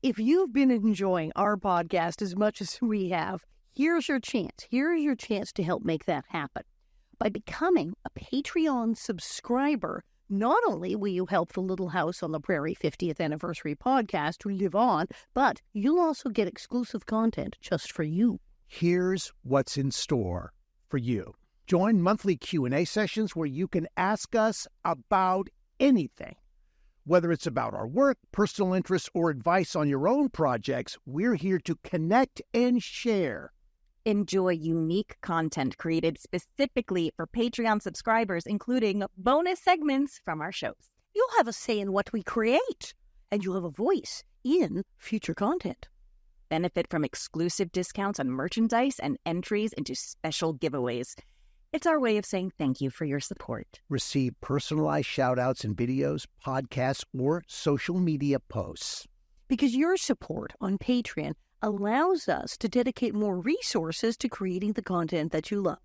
If you've been enjoying our podcast as much as we have, here's your chance. Here's your chance to help make that happen. By becoming a Patreon subscriber, not only will you help the Little House on the Prairie 50th Anniversary podcast to live on, but you'll also get exclusive content just for you. Here's what's in store for you. Join monthly Q&A sessions where you can ask us about anything. Whether it's about our work, personal interests, or advice on your own projects, we're here to connect and share. Enjoy unique content created specifically for Patreon subscribers, including bonus segments from our shows. You'll have a say in what we create, and you'll have a voice in future content. Benefit from exclusive discounts on merchandise and entries into special giveaways. It's our way of saying thank you for your support. Receive personalized shout-outs in videos, podcasts, or social media posts. Because your support on Patreon allows us to dedicate more resources to creating the content that you love.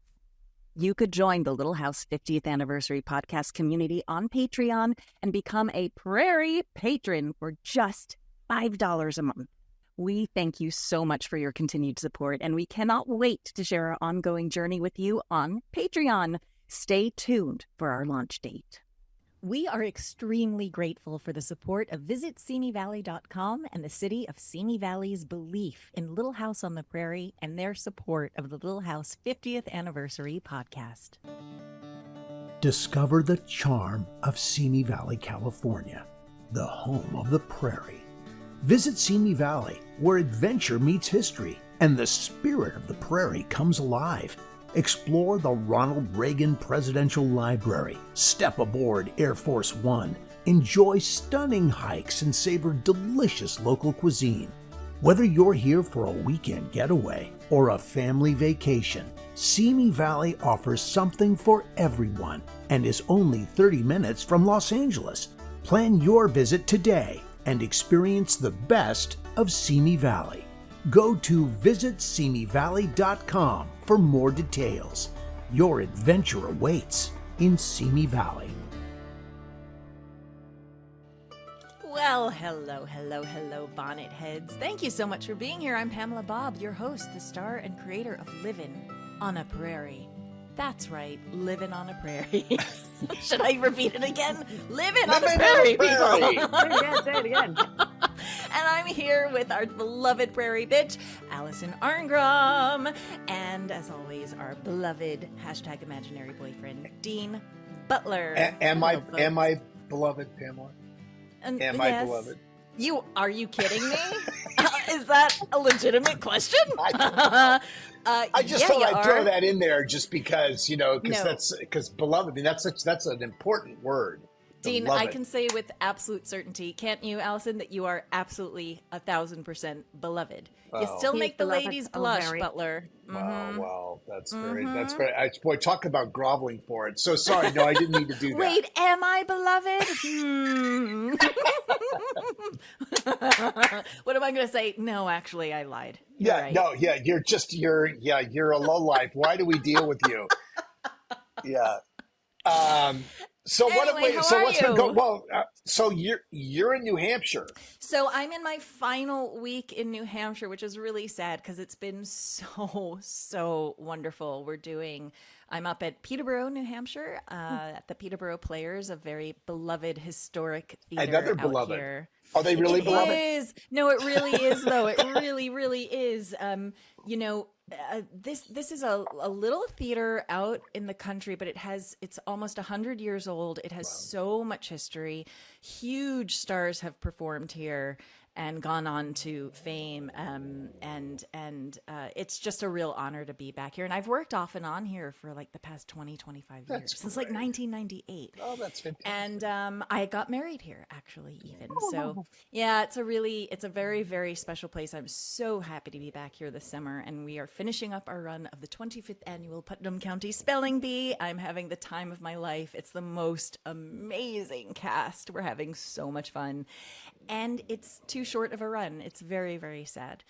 You could join the Little House 50th Anniversary podcast community on Patreon and become a Prairie patron for just $5 a month. We thank you so much for your continued support, and we cannot wait to share our ongoing journey with you on Patreon. Stay tuned for our launch date. We are extremely grateful for the support of VisitSimiValley.com and the city of Simi Valley's belief in Little House on the Prairie and their support of the Little House 50th Anniversary podcast. Discover the charm of Simi Valley, California, the home of the prairie. Visit Simi Valley, where adventure meets history and the spirit of the prairie comes alive. Explore the Ronald Reagan Presidential Library, step aboard Air Force One, enjoy stunning hikes, and savor delicious local cuisine. Whether you're here for a weekend getaway or a family vacation, Simi Valley offers something for everyone and is only 30 minutes from Los Angeles. Plan your visit today and experience the best of Simi Valley. Go to visitsimivalley.com for more details. Your adventure awaits in Simi Valley. Well, hello, bonnet heads. Thank you so much for being here. I'm Pamela Bob, your host, the star and creator of Livin' on a Prairie. That's right, living on a prairie. Should I repeat it again? Living on a prairie, people. Say it again. And I'm here with our beloved prairie bitch, Alison Arngrom. And as always, our beloved #imaginary boyfriend, Dean Butler. Am I beloved, Pamela? Am I beloved? Are you kidding me? Is that a legitimate question? I just thought I'd throw that in there just because, because beloved, I mean, that's an important word. Dean, beloved. I can say with absolute certainty, can't you, Alison, that you are absolutely 1,000% beloved. You still make the ladies blush, Butler. Mm-hmm. Wow, that's very. Boy, talk about groveling for it. So sorry, no, I didn't need to do that. Wait, am I beloved? What am I going to say? No, actually, I lied. You're right. No, yeah, you're a lowlife. Why do we deal with you? Yeah. So anyway, what's been going? Well, so you're in New Hampshire. So I'm in my final week in New Hampshire, which is really sad because it's been so wonderful. I'm up at Peterborough, New Hampshire, at the Peterborough Players, a very beloved historic theater. Another beloved. Here. Are they really beloved? It is. No, it really is, though. It really, really is. This is a little theater out in the country, but it's almost 100 years old. It has so much history. Huge stars have performed here and gone on to fame. And it's just a real honor to be back here. And I've worked off and on here for like the past 25 years, since like 1998. Oh, that's fantastic. And I got married here, actually, even. So yeah, it's a very, very special place. I'm so happy to be back here this summer. And we are finishing up our run of the 25th annual Putnam County Spelling Bee. I'm having the time of my life. It's the most amazing cast. We're having so much fun. And it's too short of a run. It's very, very sad.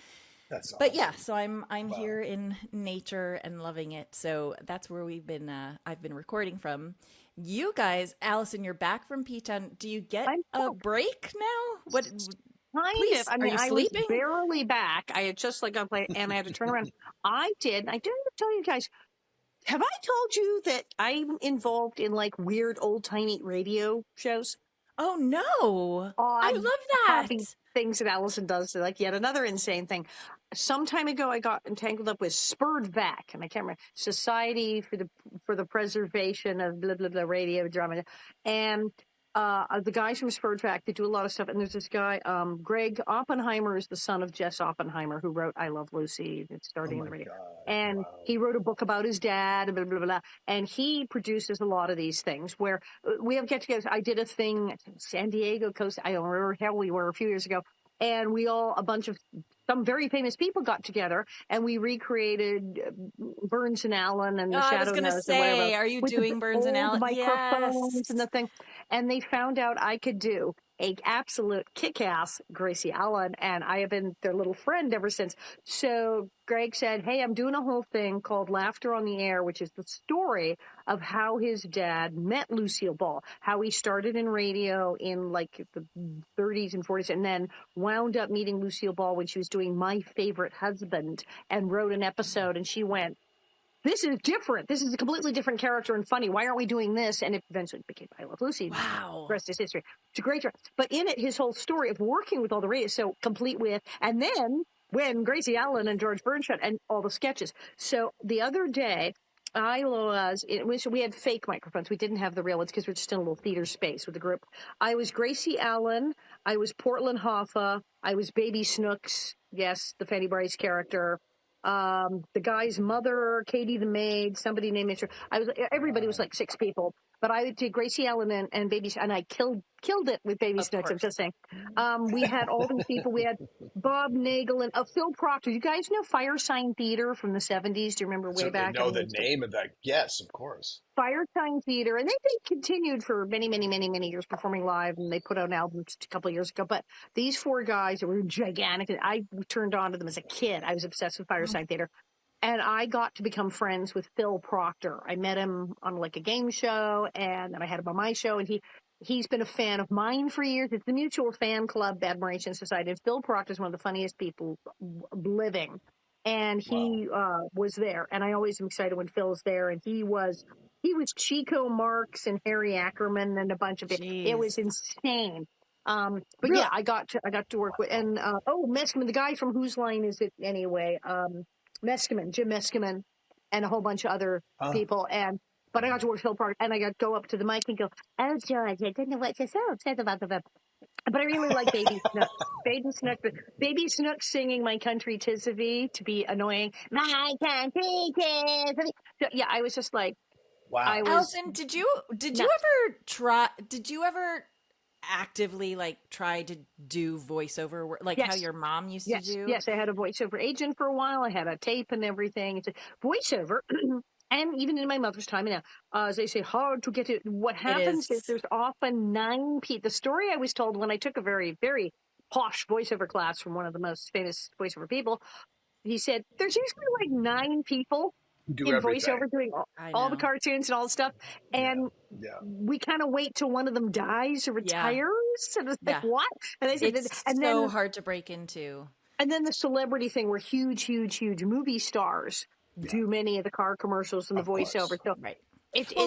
That's awesome. But yeah, so I'm here in nature and loving it. So that's where I've been recording from. You guys, Alison, you're back from P-Town. Do you get a break now? Please, I mean, are you I sleeping? was barely back. I had just got played, and I had to turn around. I didn't tell you guys. Have I told you that I'm involved in like weird old timey radio shows? Oh no! I Odd, love hobby that. things that Allison does. Like yet another insane thing. Some time ago, I got entangled up with Spurred Back, and I can't remember Society for the Preservation of blah blah blah radio drama, and the guys from Spurred Back, they do a lot of stuff. And there's this guy, Greg Oppenheimer, is the son of Jess Oppenheimer, who wrote "I Love Lucy." It's starting in the radio, and he wrote a book about his dad, and blah blah blah. And he produces a lot of these things where we have get-togethers. I did a thing, San Diego Coast. I don't remember how we were a few years ago. And we a bunch of some very famous people got together, and we recreated Burns and Allen and the Shadow. I was going to say, are you doing Burns and Allen? Microphones and the thing. And they found out I could do a absolute kick-ass Gracie Allen, and I have been their little friend ever since. So Greg said, hey, I'm doing a whole thing called Laughter on the Air, which is the story of how his dad met Lucille Ball, how he started in radio in like the 30s and 40s, and then wound up meeting Lucille Ball when she was doing My Favorite Husband, and wrote an episode, and she went, this is different. This is a completely different character and funny. Why aren't we doing this? And it eventually became I Love Lucy. Wow. The rest is history. It's a great show. But in it, his whole story of working with all the radio, so complete with, and then when Gracie Allen and George Burns and all the sketches. So the other day, we had fake microphones. We didn't have the real ones because we're just in a little theater space with the group. I was Gracie Allen. I was Portland Hoffa. I was Baby Snooks. Yes, the Fanny Bryce character. The guy's mother, Katie the maid, somebody named it. Everybody was like 6 people, but I did Gracie Allen and Baby, and I killed it with Baby Snooks. I'm just saying. We had all these people. We had Bob Nagel and Phil Proctor. You guys know Firesign Theater from the 70s? Do you remember way back? I know the name of that. Yes, of course. Firesign Theater, and they continued for many, many, many, many years performing live, and they put out an album just a couple of years ago. But these 4 guys were gigantic. I turned on to them as a kid. I was obsessed with Firesign Theater. And I got to become friends with Phil Proctor. I met him on like a game show, and then I had him on my show, and he's been a fan of mine for years. It's the Mutual Fan Club Admiration Society. And Phil Proctor is one of the funniest people living. And he was there, and I always am excited when Phil's there. And he was Chico Marx and Harry Ackerman and a bunch of it. It was insane. But really? Yeah, I got to work with, and Meskimen, the guy from Whose Line Is It Anyway? Jim Meskimen, and a whole bunch of other people. But I got to work with Phil Proctor, and I got to go up to the mic and go, "Oh, George, I don't know what you're so upset about the." But I really like Baby Snooks. Baby Snooks singing "My Country 'Tis of Thee" to be annoying. My country 'tis of thee. So, yeah, I was just like, wow. Allison, did you ever actively like try to do voiceover work, like how your mom used to do? Yes, I had a voiceover agent for a while. I had a tape and everything. It's a voiceover. And even in my mother's time now, as they say, hard to get it. What happens is there's often 9 people. The story I was told when I took a very, very posh voiceover class from one of the most famous voiceover people, he said, there's usually like 9 people in voiceover doing all the cartoons and all the stuff. And we kind of wait till one of them dies or retires. And it's like, what? And they said, it's so hard to break into. And then the celebrity thing where huge movie stars do many of the car commercials and the voiceover. So,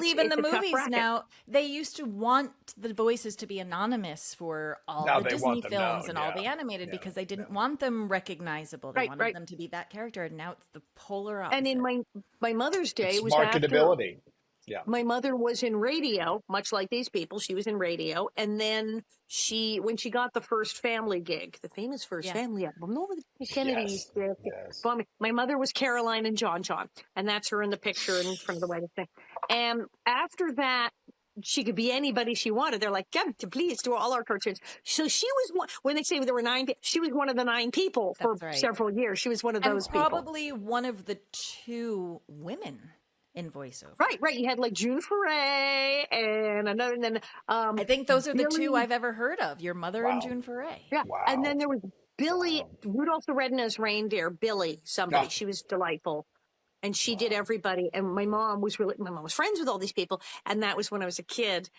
even the movies now, they used to want the voices to be anonymous for all the Disney films and all the animated because they didn't want them recognizable. They wanted them to be that character, and now it's the polar opposite. And in my mother's day, it was marketability. My mother was in radio, much like these people. She was in radio. And then when she got the first Family gig, the famous first Family album, over the Kennedys. Yes. My mother was Caroline and John. And that's her in the picture in front of the wedding thing. And after that, she could be anybody she wanted. They're like, come to please do all our cartoons. So she was one, when they say there were 9, she was one of the 9 people for several years. She was one of those people. Probably one of the 2 women in voiceover. Right. You had like June Foray and another, and then I think those are the 2 I've ever heard of. Your mother and June Foray. Yeah, and then there was Billy, Rudolph the Red-Nosed Reindeer. Billy, somebody. She was delightful, and she did everybody. And my mom was friends with all these people, and that was when I was a kid.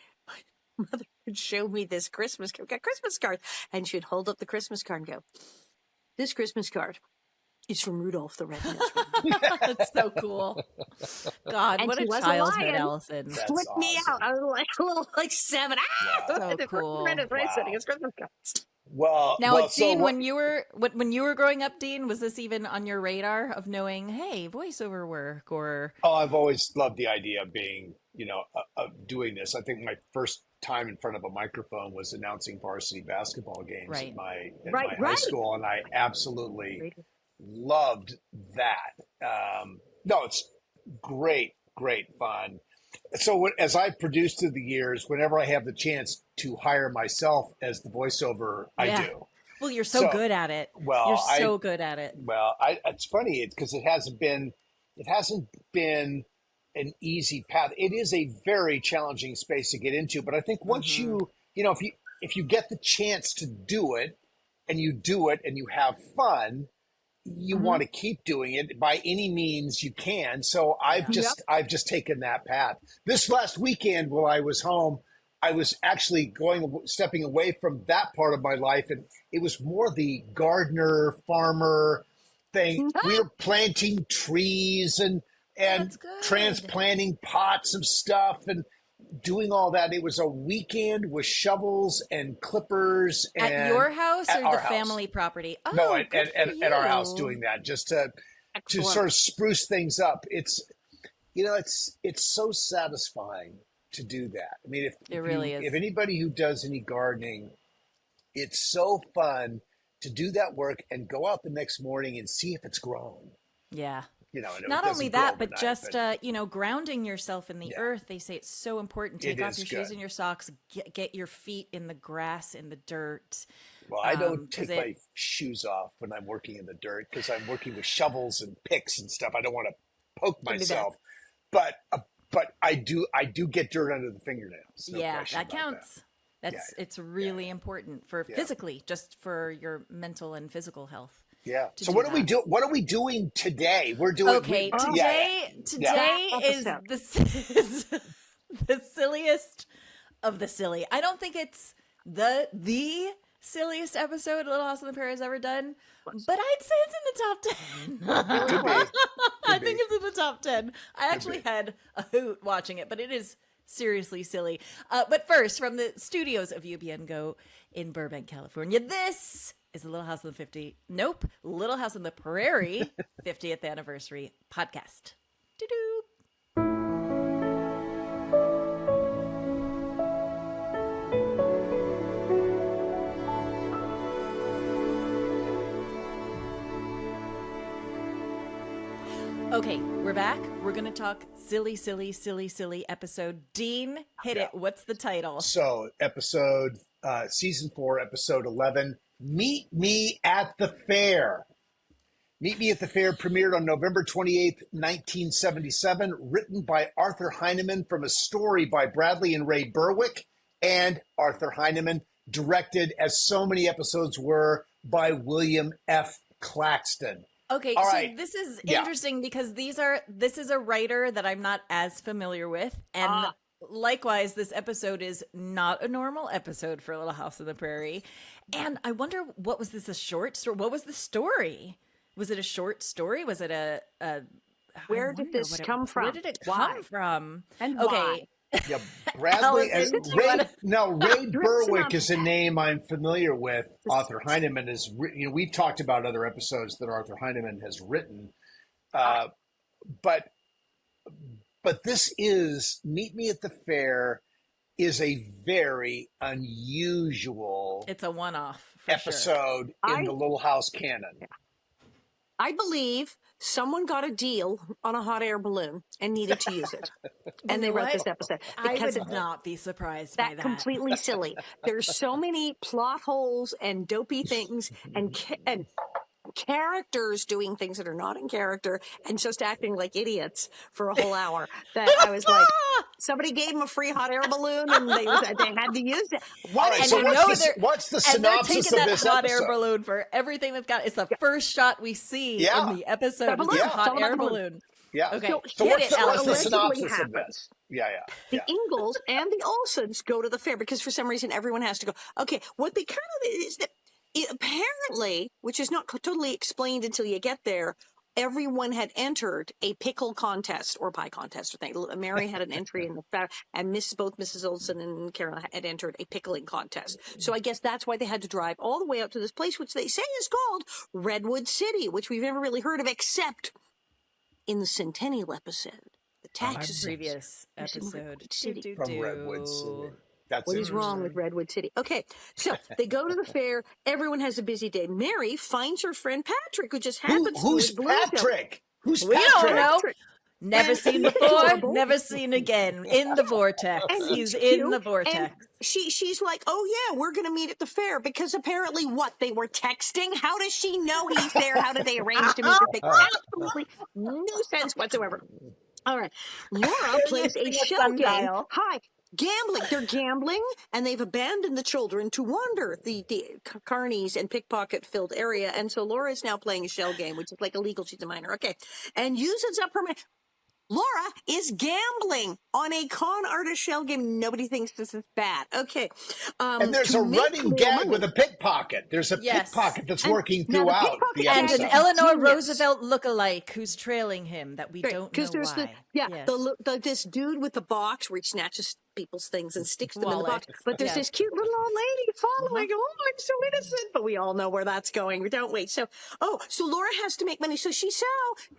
mother would show me this Christmas card, and she'd hold up the Christmas card and go, "This Christmas card is from Rudolph the Red-Nosed Reindeer." That's so cool. God, And what she a was a childhood, lion. Allison. Flipped me out. I was like a little, like 7. So The cool. Red-Nosed Reindeer sending us Christmas cards. Now, Dean, when you were growing up, Dean, was this even on your radar of knowing, hey, voiceover work or? Oh, I've always loved the idea of being, of doing this. I think my first time in front of a microphone was announcing varsity basketball games at my high school, and I absolutely loved that. No, it's great fun. So as I've produced through the years, whenever I have the chance to hire myself as the voiceover, I do. Well, you're so good at it. Well, you're so good at it. Well, it's funny because it hasn't been an easy path. It is a very challenging space to get into, but I think once if you get the chance to do it and you do it and you have fun, you want to keep doing it by any means you can. So I've just taken that path. This last weekend while I was home, I was actually stepping away from that part of my life, and it was more the gardener, farmer thing. We were planting trees and transplanting pots of stuff and doing all that. It was a weekend with shovels and clippers. At your house or the family property? Oh, no, at our house doing that just to sort of spruce things up. It's so satisfying to do that. I mean, if anybody who does any gardening, it's so fun to do that work and go out the next morning and see if it's grown. Yeah. Not only that, but just grounding yourself in the earth. They say it's so important. Take off your shoes and your socks. Get your feet in the grass, in the dirt. Well, I don't take my shoes off when I'm working in the dirt because I'm working with shovels and picks and stuff. I don't want to poke myself, but I do get dirt under the fingernails. No that counts. It's really important for physically, just for your mental and physical health. Yeah. So what are we doing today? We're doing today is the silliest of the silly. I don't think it's the silliest episode Little House on the Prairie has ever done, but I'd say it's in the top 10. Could be. I think it's in the top 10. I actually had a hoot watching it, but it is seriously silly. But first, from the studios of UBN Go in Burbank, California, this is the Little House on the Little House on the Prairie 50th anniversary podcast. Doo-doo. Okay, we're back. We're going to talk silly episode. Dean, hit it. What's the title? So, season 4, episode 11, Meet Me at the Fair. Meet Me at the Fair premiered on November 28th, 1977, written by Arthur Heineman from a story by Bradley and Ray Berwick, and Arthur Heineman, directed, as so many episodes were, by William F. Claxton. Okay, so this is interesting because this is a writer that I'm not as familiar with, and likewise, this episode is not a normal episode for Little House on the Prairie. And I wonder, a short story? What was the story? Was it a short story? Was it where did this come from? Where did it come from? And why? Yeah, Bradley Ray Berwick is a name I'm familiar with. Arthur Heineman is, we've talked about other episodes that Arthur Heineman has written, but this is Meet Me at the Fair is a very unusual. It's a one-off episode in the Little House canon. Yeah. I believe someone got a deal on a hot air balloon and needed to use it. And they wrote this episode. Because I would not be surprised by that. Completely silly. There's so many plot holes and dopey things and characters doing things that are not in character and just acting like idiots for a whole hour that I was like, somebody gave them a free hot air balloon and they had to use it. What's the synopsis of this hot episode? Air balloon for everything that's got. It's the first shot we see in the episode. Is this hot air balloon. Yeah. Okay. So Hit what's it, what's the Alison. synopsis Allegedly of this? Yeah. The Ingalls and the Olsons go to the fair because for some reason everyone has to go. Okay, what they kind of is that apparently, which is not totally explained until you get there, everyone had entered a pickle contest or pie contest or thing. Mary had an entry in the fair, and both Mrs. Olson and Carol had entered a pickling contest. So I guess that's why they had to drive all the way out to this place, which they say is called Redwood City, which we've never really heard of except in the Centennial episode. The taxes. Previous episode. City. From Redwood City. That's What is wrong with Redwood City? Okay, so they go to the fair. Everyone has a busy day. Mary finds her friend Patrick, who just happens Who's to be Patrick? Who's We Patrick? don't know. Patrick. Never seen before, never seen again. In the vortex. And He's he's in the cute, vortex. And she's like, oh yeah, we're going to meet at the fair because apparently what? They were texting? How does she know he's there? How did they arrange to meet? This makes absolutely no sense whatsoever. All right. Laura plays a shell game. Hi. Gambling. They're gambling, and they've abandoned the children to wander the carnies and pickpocket-filled area. And so Laura is now playing a shell game, which is like illegal. She's a minor. Okay. And uses up her... Laura is gambling on a con artist shell game. Nobody thinks this is bad. Okay. And there's a running gag with a pickpocket. There's a pickpocket that's working throughout the and episode. an Eleanor Roosevelt lookalike who's trailing him that we don't know there's why. This dude with the box where he snatches people's things and sticks them in the box. But there's Yes. this cute little old lady following. Oh, I'm so innocent. But we all know where that's going, don't we? So Laura has to make money. So she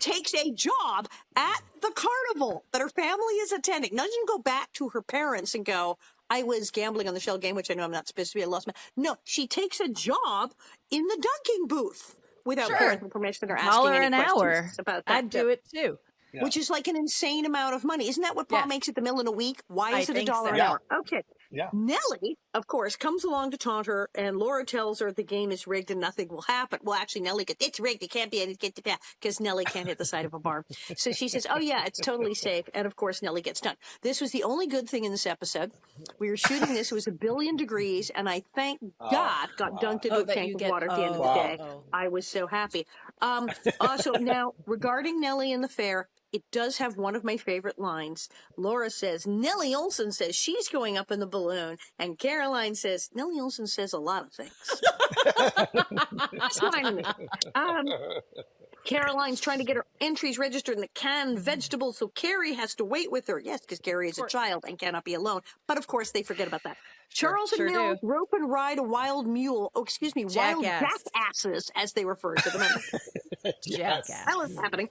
takes a job at the carnival that her family is attending. Doesn't go back to her parents and go, I was gambling on the shell game, which I know I'm not supposed to be. I lost my... No, she takes a job in the dunking booth without parental permission or asking any an questions hour. about that. I'd do it too. Yeah. Which is like an insane amount of money. Isn't that what Paul makes at the mill in a week? Why is it $1 so. an hour? Okay. Yeah. Nellie, of course, comes along to taunt her, and Laura tells her the game is rigged and nothing will happen. Well, actually, Nellie goes, it's rigged. It can't be. It can't be because Nellie can't hit the side of a barn. So she says, oh, yeah, it's totally safe. And, of course, Nellie gets done. This was the only good thing in this episode. We were shooting this. It was 1 billion degrees, and I, thank God, got dunked into a tank of water at the end of the day. I was so happy. Also, now, regarding Nellie and the fair, it does have one of my favorite lines. Laura says, Nellie Olson says she's going up in the balloon. And Caroline says, Nellie Olson says a lot of things. That's fine to me. Caroline's trying to get her entries registered in the canned vegetables, so Carrie has to wait with her. Yes, because Carrie is a child and cannot be alone. But, of course, they forget about that. Charles and Nell rope and ride a wild mule. Oh, excuse me, wild jackasses, as they refer to them. Jackass. That was happening.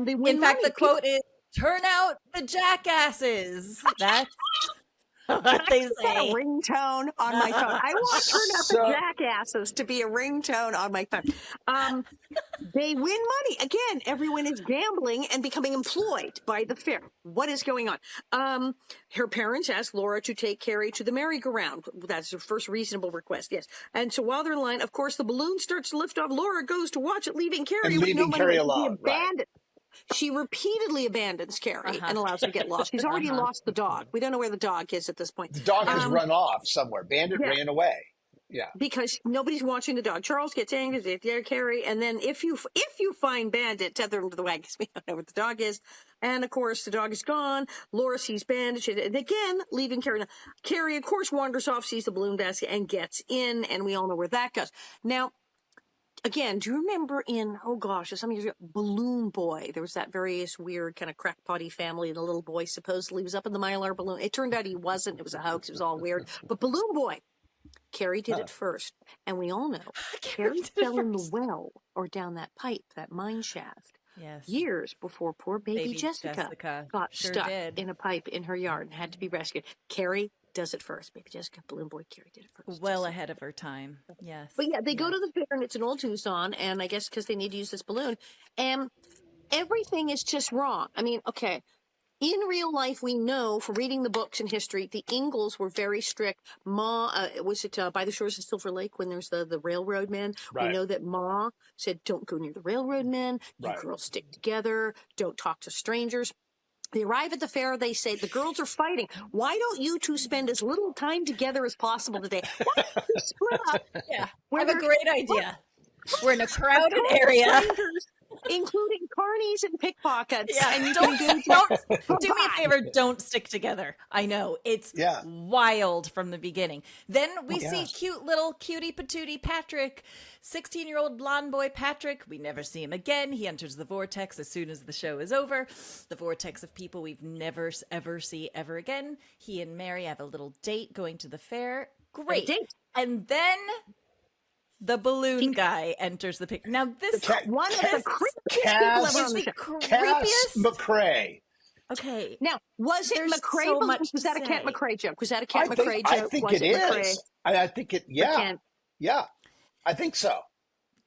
They win In fact, money. the quote is, turn out the jackasses. That's what they say. A ringtone on my phone. I want to turn up the jackasses to be a ringtone on my phone. They win money. Again, everyone is gambling and becoming employed by the fair. What is going on? Her parents ask Laura to take Carrie to the merry-go-round. That's her first reasonable request, yes. And so while they're in line, of course, the balloon starts to lift off. Laura goes to watch it, leaving Carrie with no money. Carrie alone, abandoned. She repeatedly abandons Carrie and allows her to get lost. She's already lost the dog. We don't know where the dog is at this point. The dog has run off somewhere. Bandit ran away. Yeah. Because nobody's watching the dog. Charles gets angry at Carrie, and then if you find Bandit, tether him to the wagon because we don't know where the dog is. And of course, the dog is gone. Laura sees Bandit, and again, leaving Carrie. Carrie, of course, wanders off, sees the balloon basket, and gets in, and we all know where that goes. Now, again, do you remember in, some years ago, Balloon Boy? There was that various weird kind of crackpotty family, and the little boy supposedly was up in the Mylar balloon. It turned out he wasn't. It was a hoax. It was all weird. But Balloon Boy, Carrie did it first. And we all know Carrie fell in the well or down that pipe, that mine shaft. Yes. Years before poor baby Jessica got stuck in a pipe in her yard and had to be rescued. Carrie does it first. Baby Jessica, Balloon Boy, Carrie did it first. Well ahead of her time. Yes. But yeah, they go to the fair and it's an old Tucson, and I guess because they need to use this balloon, and everything is just wrong. I mean, okay. In real life, we know from reading the books and history, the Ingalls were very strict. Was it by the shores of Silver Lake when there's the railroad men? Right. We know that Ma said, don't go near the railroad men. You girls stick together. Don't talk to strangers. They arrive at the fair. They say, the girls are fighting. Why don't you two spend as little time together as possible today? Why don't you split up? Yeah, I have a great idea. We're in a crowded area. including carnies and pickpockets. Yeah, And don't do me a favor. Don't stick together. I know it's wild from the beginning. Then we see cute little cutie patootie Patrick, 16-year-old blonde boy Patrick. We never see him again. He enters the vortex as soon as the show is over. The vortex of people we've never ever see ever again. He and Mary have a little date going to the fair. Great. And then the balloon guy enters the picture. Now this one of the creepiest people ever on the show. Cass McCrae. Okay. Now, was it McCrae? So much was that a Kent McCrae joke? Was that a Kent McCrae joke? I think it is. I think it. Yeah. Yeah. I think so.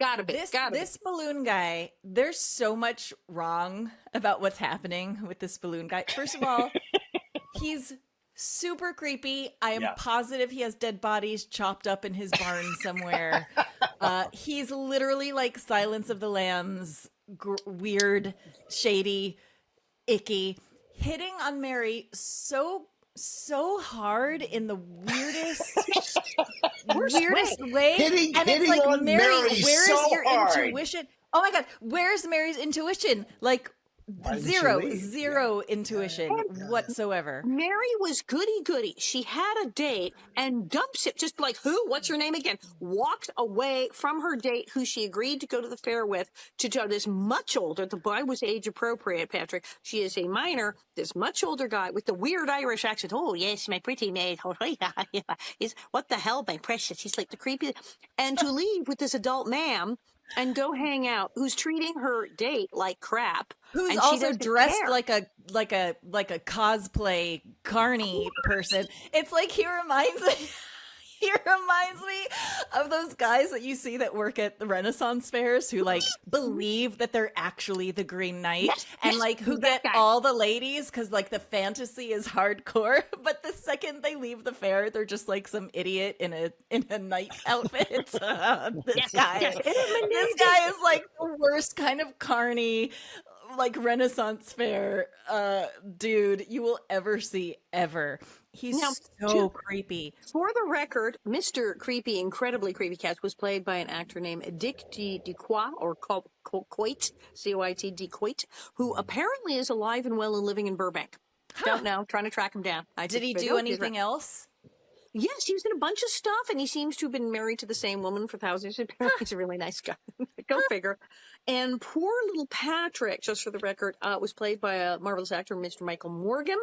Gotta be. This balloon guy. There's so much wrong about what's happening with this balloon guy. First of all, he's super creepy. I am positive he has dead bodies chopped up in his barn somewhere. He's literally like Silence of the Lambs, weird, shady, icky, hitting on Mary so hard in the weirdest way. Hitting it's like, on Mary where's so your hard. intuition? Oh my God, where's Mary's intuition? Like, zero intuition whatsoever. Mary was goody. She had a date and dumps it, just like, who? What's her name again? Walked away from her date, who she agreed to go to the fair with, to this much older, the boy was age appropriate, Patrick. She is a minor, this much older guy with the weird Irish accent. Oh, yes, my pretty maid. Oh, yeah. What the hell, my precious? He's like the creepy. And to leave with this adult man and go hang out, who's treating her date like crap, who's also dressed like a cosplay carny person. It's like he reminds me of those guys that you see that work at the Renaissance fairs who like believe that they're actually the Green Knight and like who get all the ladies because like the fantasy is hardcore, but the second they leave the fair, they're just like some idiot in a knight outfit. This guy is like the worst kind of carny, like Renaissance fair dude you will ever see ever. He's so creepy. For the record, Mr. Creepy, incredibly creepy cat was played by an actor named Dick DeQuoit, or Coit, C-O-I-T, DeQuoit, who apparently is alive and well and living in Burbank. Don't know, trying to track him down. Did he do anything else? Yes, he was in a bunch of stuff, and he seems to have been married to the same woman for thousands of years. He's a really nice guy. Go figure. And poor little Patrick, just for the record, was played by a marvelous actor, Mr. Michael Morgan,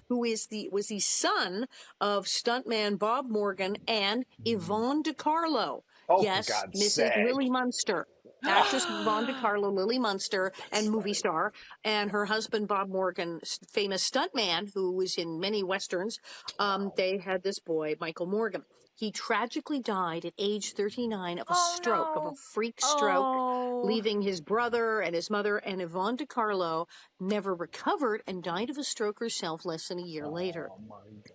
who was the son of stuntman Bob Morgan and Yvonne DiCarlo. Oh, yes, for God's Mrs. sake. Lily Munster. Actress Yvonne DiCarlo, Lily Munster, and movie star, and her husband Bob Morgan, famous stuntman who was in many westerns. They had this boy, Michael Morgan. He tragically died at age 39 of a stroke, of a freak stroke, leaving his brother and his mother, and Yvonne DiCarlo never recovered and died of a stroke herself less than a year later.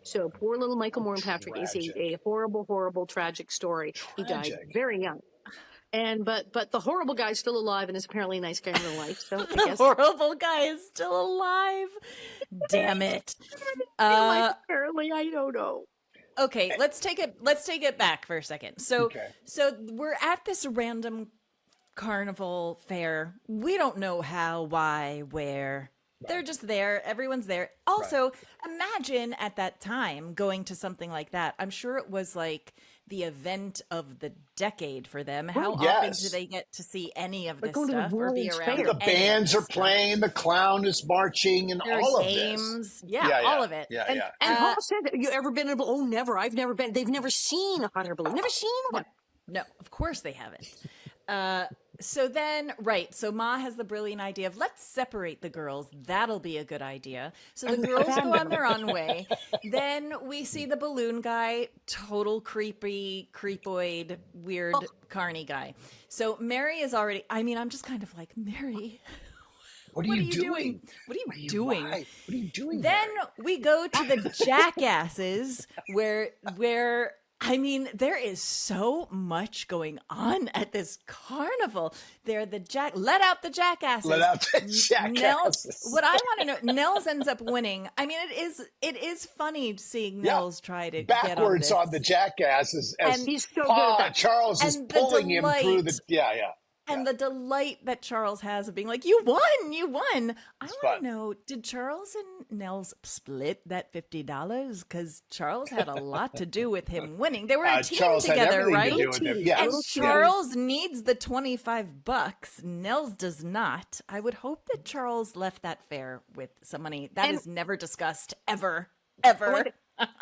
So poor little Michael Morgan Patrick is a horrible, horrible, tragic story. He died very young. And but the horrible guy is still alive and is apparently a nice guy in real life. So I guess horrible guy is still alive. Damn it. Apparently, I don't know. Okay, let's take it back for a second. So we're at this random carnival fair. We don't know how, why, where. They're just there. Everyone's there. Also, imagine at that time going to something like that. I'm sure it was like the event of the decade for them. How often do they get to see any of this stuff or be around? The bands are playing, the clown is marching, and all of this. Yeah, all of it. And Hall said, "You ever been in a balloon?" Oh, never. I've never been. They've never seen a hot air balloon. Never seen one. No, of course they haven't. So Ma has the brilliant idea of let's separate the girls. That'll be a good idea. So the girls go on their own way. Then we see the balloon guy, total creepy, creepoid, weird, carny guy. So Mary is already, I'm just kind of like, Mary, what are you doing? What are you doing? What are you doing? Then we go to the jackasses where there is so much going on at this carnival. They're let out the jackasses. Let out the jackasses. Nels, what I want to know, Nels ends up winning. It is funny seeing Nels try to backwards get on the jackasses as he's so good at that. Charles is pulling him through the And the delight that Charles has of being like, you won. I want to know, did Charles and Nels split that $50? Because Charles had a lot to do with him winning. They were a team Charles together, had right? everything to do with him. Yes. And Charles needs the $25. Nels does not. I would hope that Charles left that fair with some money. That is never discussed, ever.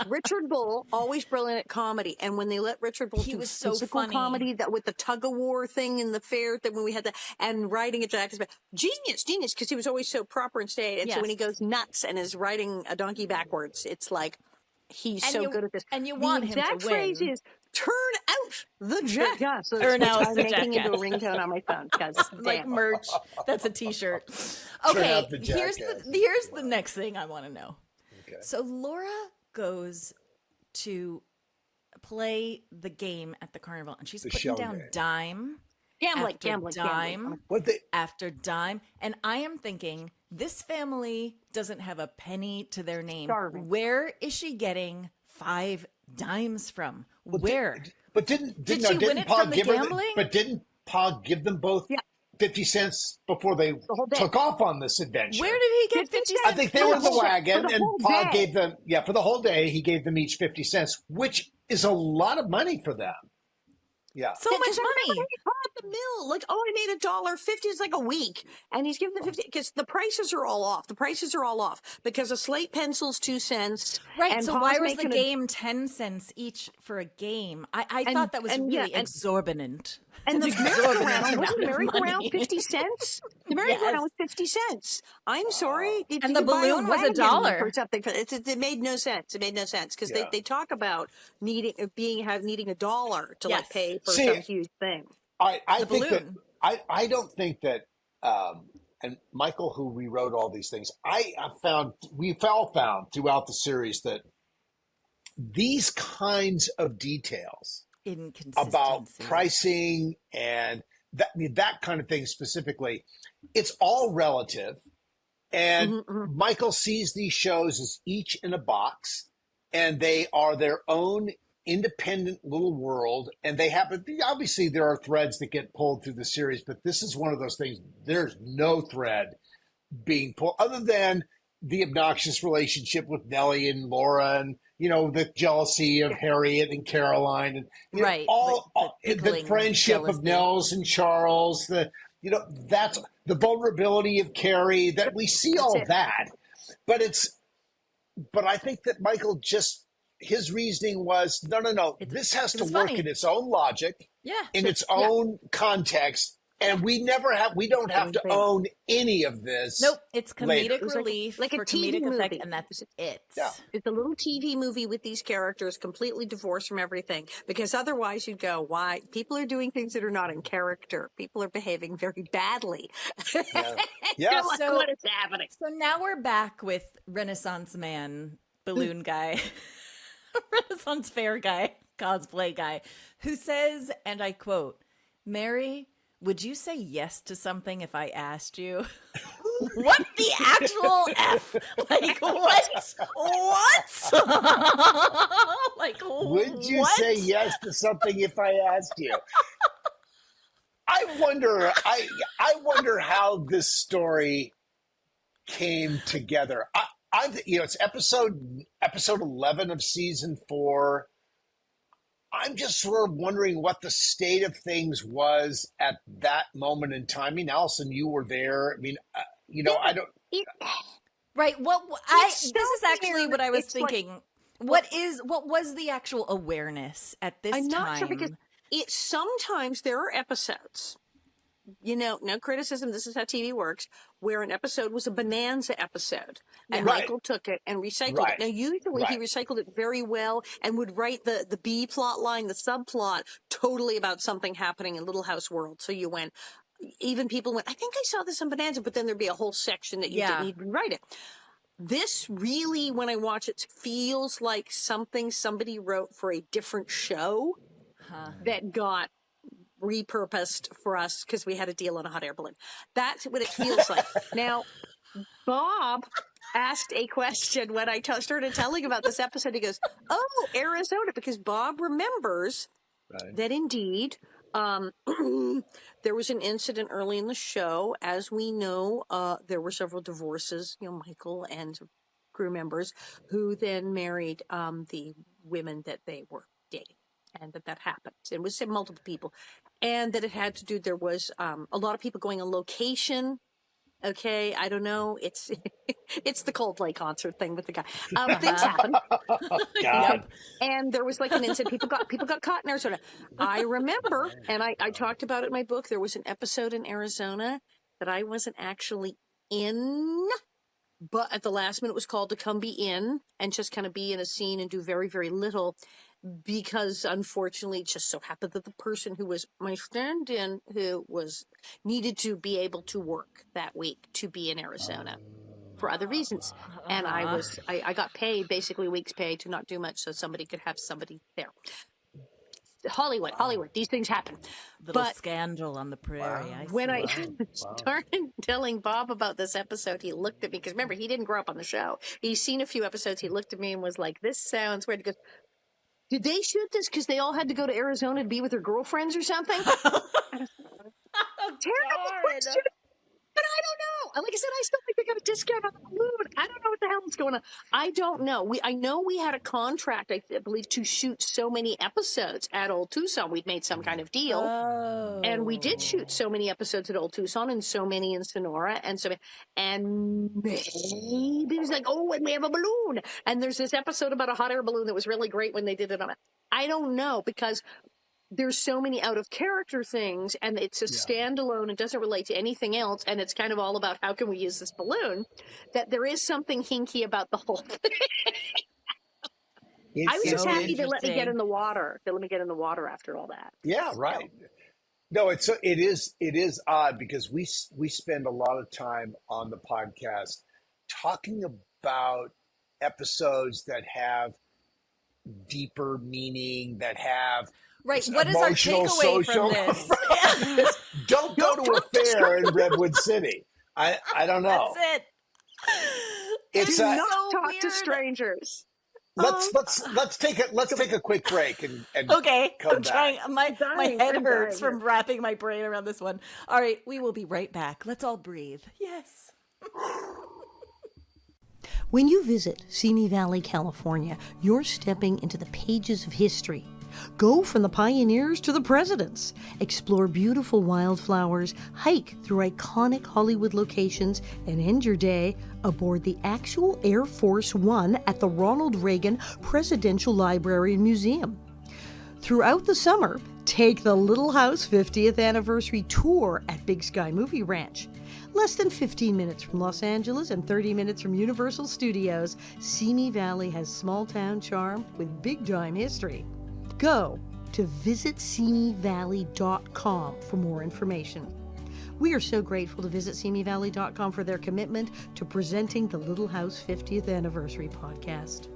Richard Bull, always brilliant at comedy, and when they let Richard Bull do was so physical funny. comedy, that with the tug of war thing in the fair, that when we had the and writing a jackass, genius, because he was always so proper and staid, and so when he goes nuts and is riding a donkey backwards, it's like he's so good at this. And you want him to win. The exact phrase is "turn out the jackass." Turn out I'm the making jackass. into a ringtone on my phone because Like merch. That's a T-shirt. Okay, here's the next thing I want to know. Okay. So Laura goes to play the game at the carnival, and she's putting down dime gambling. After dime, and I am thinking, this family doesn't have a penny to their name. Starving. Where is she getting 5 dimes from? Where? Didn't she win it from the gambling? But didn't Pa give them both 50 cents before they took off on this adventure? Where did he get 50 cents? I think they were in the wagon, and Pa day. gave them, for the whole day, he gave them each 50 cents, which is a lot of money for them. Yeah. So much money. At the mill, like, I made $1.50. It's like a week, and he's giving the 50 because the prices are all off. Because a slate pencil's 2 cents. Right. And so Pa's why was the making game 10 cents each for a game? I thought that was really exorbitant. And the merry-go-round, wasn't the merry-go-round 50 cents? The merry-go-round Yes. was 50 cents. I'm sorry. And the balloon was $1 or something. It made no sense. It made no sense because they talk about needing $1 to like pay for some huge thing. I think that I don't think that and Michael, who rewrote all these things, we've all found throughout the series that these kinds of details about pricing and that kind of thing specifically, it's all relative. And Michael sees these shows as each in a box, and they are their own independent little world. And they happen, obviously there are threads that get pulled through the series, but this is one of those things. There's no thread being pulled other than the obnoxious relationship with Nellie and Laura, and the jealousy of Harriet and Caroline, and the friendship of Nels and Charles, that's the vulnerability of Carrie, that we see all that. But I think that Michael his reasoning was, no, this has to work in its own logic, in its own context. And we don't have to own any of this. Nope, it's comedic relief, like a for TV comedic effect, movie. and that's it. Yeah. It's a little TV movie with these characters completely divorced from everything. Because otherwise you'd go, why? People are doing things that are not in character. People are behaving very badly. Yeah. So, what is happening? So now we're back with Renaissance man, balloon guy, Renaissance fair guy, cosplay guy, who says, and I quote, "Mary, would you say yes to something if I asked you?" What the actual F? Like, what? Like, would you say yes to something if I asked you? I wonder how this story came together. It's episode 11 of season 4. I'm just sort of wondering what the state of things was at that moment in time. I mean, Alison, you were there. I mean, I don't. Right. This is actually what I was thinking. What was the actual awareness at this time? I'm not sure, because sometimes there are episodes, no criticism, this is how TV works, where an episode was a bonanza episode, and Michael took it and recycled it. Now, usually he recycled it very well and would write the B plot line, the subplot, totally about something happening in Little House World. So even people went, I think I saw this on Bonanza, but then there'd be a whole section that you didn't even write it. This really, when I watch it, feels like something somebody wrote for a different show that got repurposed for us because we had a deal on a hot air balloon. That's what it feels like. Now, Bob asked a question when I started telling about this episode. He goes, "Oh, Arizona," because Bob remembers that indeed There was an incident early in the show. As we know, there were several divorces, Michael and crew members who then married the women that they were dating. And that happened. It was multiple people. And that it had to do, there was a lot of people going on location. Okay, I don't know. It's it's the Coldplay concert thing with the guy. Things happen. God. And there was like an incident. People got caught in Arizona. I remember, and I talked about it in my book. There was an episode in Arizona that I wasn't actually in, but at the last minute was called to come be in and just kind of be in a scene and do very, very little. Because unfortunately, it just so happened that the person who was my stand-in, who needed to be able to work that week to be in Arizona for other reasons, and I got paid basically a week's pay to not do much, so somebody could have somebody there. Hollywood, these things happen. Little scandal on the prairie. Wow. When I started telling Bob about this episode, he looked at me because remember he didn't grow up on the show. He's seen a few episodes. He looked at me and was like, "This sounds weird." He goes, "Did they shoot this because they all had to go to Arizona to be with their girlfriends or something?" Terrible question. But I don't know. Like I said, I still think they got a discount on the balloon. I don't know what the hell is going on. I don't know. I know we had a contract, I believe, to shoot so many episodes at Old Tucson. We'd made some kind of deal. Oh. And we did shoot so many episodes at Old Tucson and so many in Sonora and maybe it was like, oh, and we have a balloon. And there's this episode about a hot air balloon that was really great when they did it on it. I don't know because there's so many out of character things and it's a standalone. It doesn't relate to anything else. And it's kind of all about how can we use this balloon, that there is something hinky about the whole thing. I was just happy they let me get in the water. They let me get in the water after all that. Yeah, right. No, it is odd because we spend a lot of time on the podcast talking about episodes that have deeper meaning, that have right. What is our takeaway social, from this? Don't go to a fair in Redwood City. I don't know. That's it. It's Do not so talk weird. to strangers. Let's take a quick break and Okay, come I'm back. trying. My head I'm hurts dying. from wrapping my brain around this one. All right, we will be right back. Let's all breathe. Yes. When you visit Simi Valley, California, you're stepping into the pages of history. Go from the pioneers to the presidents. Explore beautiful wildflowers, hike through iconic Hollywood locations, and end your day aboard the actual Air Force One at the Ronald Reagan Presidential Library and Museum. Throughout the summer, take the Little House 50th Anniversary Tour at Big Sky Movie Ranch. Less than 15 minutes from Los Angeles and 30 minutes from Universal Studios, Simi Valley has small-town charm with big-time history. Go to visitsimivalley.com for more information. We are so grateful to visitsimivalley.com for their commitment to presenting the Little House 50th Anniversary podcast.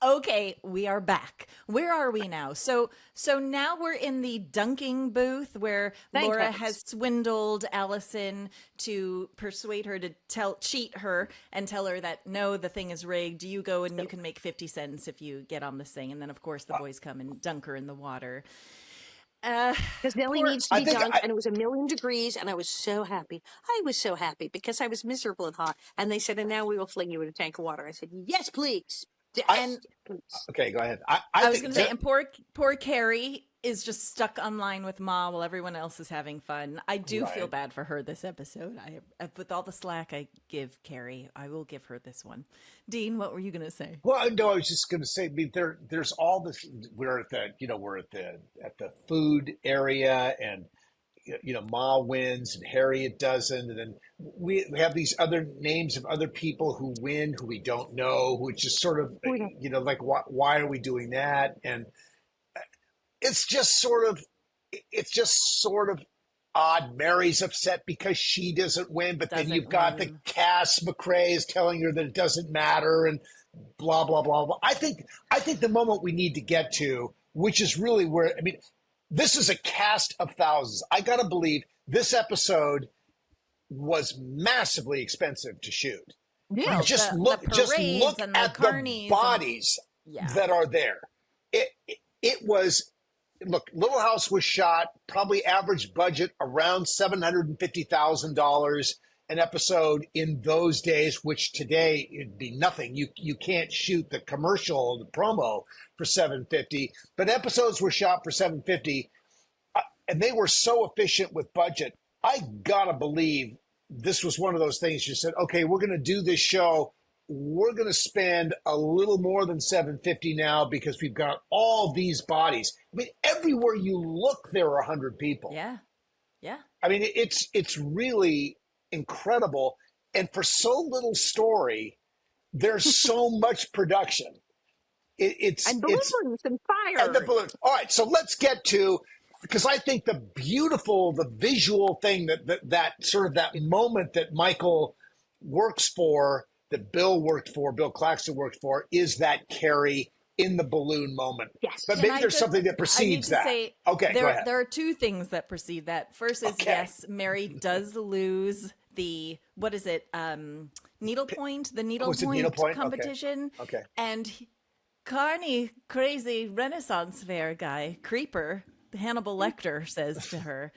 Okay, we are back. Where are we now? So now we're in the dunking booth where Thank Laura heavens. has swindled Allison to persuade her to cheat her and tell her that no, the thing is rigged. You go and you can make 50 cents if you get on this thing. And then of course the boys come and dunk her in the water. Because Nellie needs to I be think dunked, and it was 1,000,000 degrees, and I was so happy. I was so happy because I was miserable and hot. And they said, and now we will fling you in a tank of water. I said, yes, please. And Okay, go ahead. I was going to say, and poor Carrie is just stuck online with Ma while everyone else is having fun. I do feel Right. bad for her this episode. With all the slack I give Carrie, I will give her this one. Dean, what were you going to say? Well, no, I was just going to say, I mean, there's all this. We're at the food area, and Ma wins and Harriet doesn't, and then we have these other names of other people who win who we don't know, who just sort of like why are we doing that? And it's just sort of odd. Mary's upset because she doesn't win, but then you've got the Cass McRae is telling her that it doesn't matter and blah blah blah blah. I think the moment we need to get to, which is really where this is a cast of thousands. I gotta believe this episode was massively expensive to shoot. Yeah. Well, Just the look parades and at the carnies bodies and- that are there. It was look, Little House was shot, probably average budget around $750,000 an episode in those days, which today it'd be nothing. You can't shoot the commercial, the promo for 750, but episodes were shot for 750, and they were so efficient with budget. I gotta believe this was one of those things you said, okay, we're going to do this show. We're going to spend a little more than 750 now because we've got all these bodies. I mean, everywhere you look, there are 100 people. Yeah. I mean, it's really incredible. And for so little story, there's so much production. And balloons and fire. And the balloons. All right, so let's get to, because I think the visual thing that sort of that moment that Michael works for, that Bill Claxton worked for, is that Carrie in the balloon moment. Yes. But maybe there's something that precedes that. Okay, go ahead. There are two things that precede that. First is, yes, Mary does lose the, what is it, needlepoint? The needlepoint competition. Okay. And Carney, crazy Renaissance fair guy, Creeper, Hannibal Lecter says to her,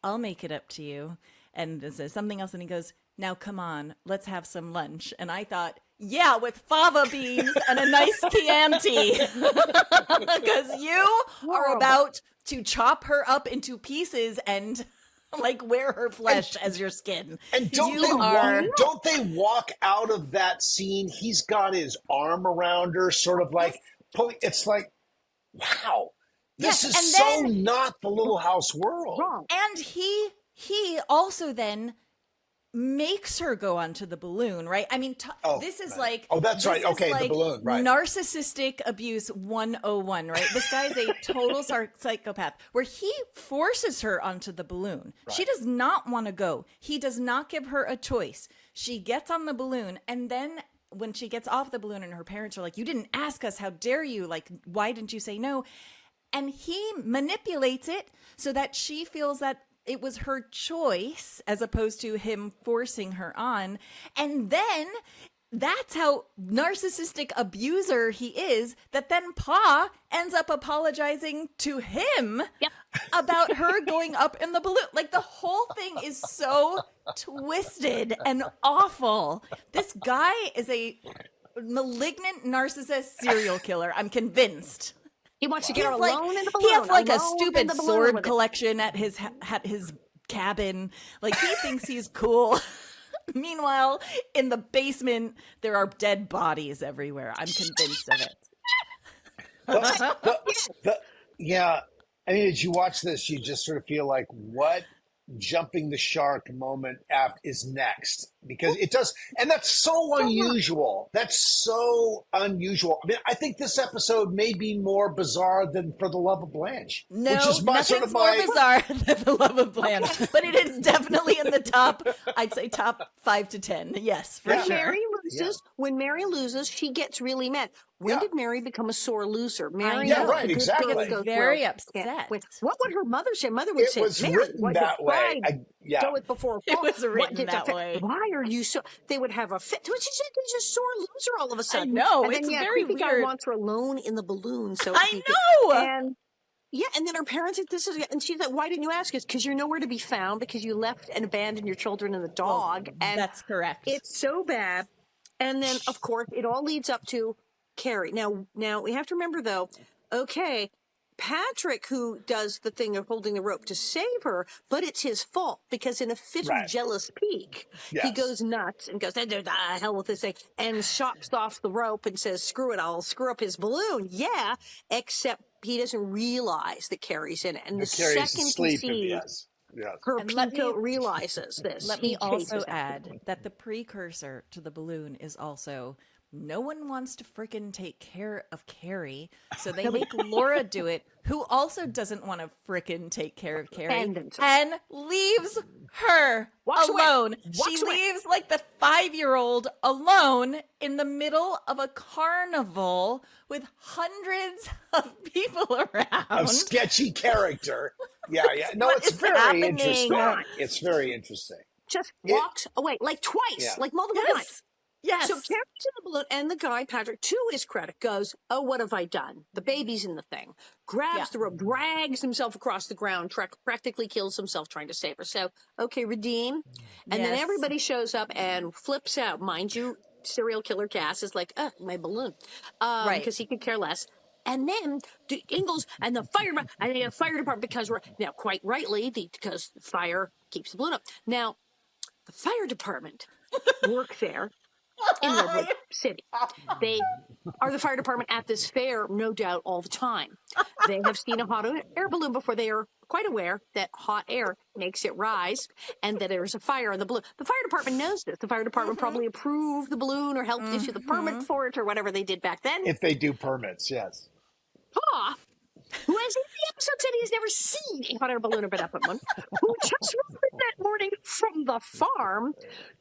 I'll make it up to you. And this is something else. And he goes, now come on, let's have some lunch. And I thought, yeah, with fava beans and a nice Chianti. Because you are about to chop her up into pieces and like wear her flesh as your skin. And don't they walk out of that scene? He's got his arm around her, sort of like, it's like, wow. This is so not the Little House world. And he also then makes her go onto the balloon, right? I mean, this is like... Oh, that's right. Okay, like the balloon, right. Narcissistic abuse 101, right? This guy is a total psychopath, where he forces her onto the balloon. Right. She does not want to go. He does not give her a choice. She gets on the balloon, and then when she gets off the balloon and her parents are like, you didn't ask us, how dare you? Like, why didn't you say no? And he manipulates it so that she feels that it was her choice as opposed to him forcing her on. And then that's how narcissistic abuser he is, that then Pa ends up apologizing to him about her going up in the balloon. Like, the whole thing is so twisted and awful. This guy is a malignant narcissist serial killer. I'm convinced. He wants to get her alone in the balloon. He has like a stupid sword collection at his cabin. Like, he thinks he's cool. Meanwhile, in the basement, there are dead bodies everywhere. I'm convinced of it. Yeah. I mean, as you watch this, you just sort of feel like, what jumping the shark moment is next? Because it does, and that's so unusual. That's so unusual. I mean, I think this episode may be more bizarre than For the Love of Blanche. No, which is nothing's more bizarre than The Love of Blanche, but it is definitely in the top. I'd say top 5 to 10. Yes, for sure. When Mary loses, she gets really mad. When did Mary become a sore loser? Mary, right, exactly. Very upset. What would her mother say? Mother would say, it was written that way. Go it before it was written that way. Why are you so? They would have a fit. She said she's a sore loser all of a sudden. I know. And it's then, very weird. Guy wants her alone in the balloon. So I know. And then her parents said, and she's like, why didn't you ask us? Because you're nowhere to be found, because you left and abandoned your children and the dog. And that's correct. It's so bad. And then, of course, it all leads up to Carrie. Now we have to remember, though, okay, Patrick, who does the thing of holding the rope to save her, but it's his fault, because in a fit of jealous pique, he goes nuts and goes, hell with this thing, and chops off the rope and says, screw it, I'll screw up his balloon. Yeah, except he doesn't realize that Carrie's in it. And the second he sees her Pinto realizes this. Let me also add that the precursor to the balloon is also, no one wants to frickin' take care of Carrie, so they make Laura do it, who also doesn't want to frickin' take care of Carrie, and leaves her alone. She leaves like the 5-year-old alone in the middle of a carnival with hundreds of people around. A sketchy character. Yeah. No, it's very interesting. It's very interesting. Just walks away, like twice, like multiple times. Yes. So Carrie's in the balloon, and the guy, Patrick, to his credit, goes, "Oh, what have I done?" The baby's in the thing. Grabs the rope, drags himself across the ground, practically kills himself trying to save her. So, okay, redeem. And then everybody shows up and flips out. Mind you, serial killer Cass is like, my balloon. Right. Because he could care less. And then Ingalls and the fire department, because we're now quite rightly, because fire keeps the balloon up. Now, the fire department work there in Redwood City. They are the fire department at this fair, no doubt, all the time. They have seen a hot air balloon before. They are quite aware that hot air makes it rise and that there's a fire on the balloon. The fire department knows this. The fire department probably approved the balloon or helped issue the permit for it or whatever they did back then. If they do permits, yes. Pa, who has in the episode said he has never seen a hot air balloon or been up at one, who just returned that morning from the farm,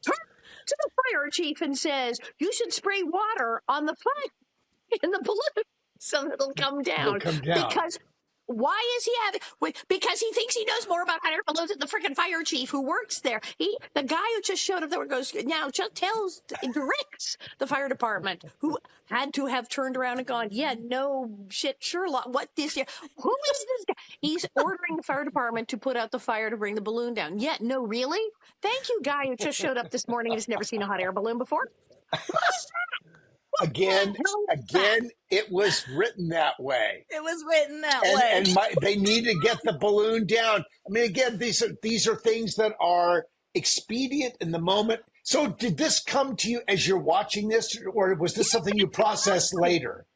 turned to the fire chief and says, "You should spray water on the fire in the balloon so it'll come down." Because why is he having? Because he thinks he knows more about hot air balloons than the freaking fire chief who works there. The guy who just showed up there goes now just directs the fire department, who had to have turned around and gone, "Yeah, no shit, Sherlock. What this year? Who is this guy?" He's ordering the fire department to put out the fire to bring the balloon down. Yeah, no, really? Thank you, guy who just showed up this morning and has never seen a hot air balloon before. What is that? Again, it was written that way. It was written that way. And they need to get the balloon down. I mean, again, these are things that are expedient in the moment. So did this come to you as you're watching this, or was this something you processed later?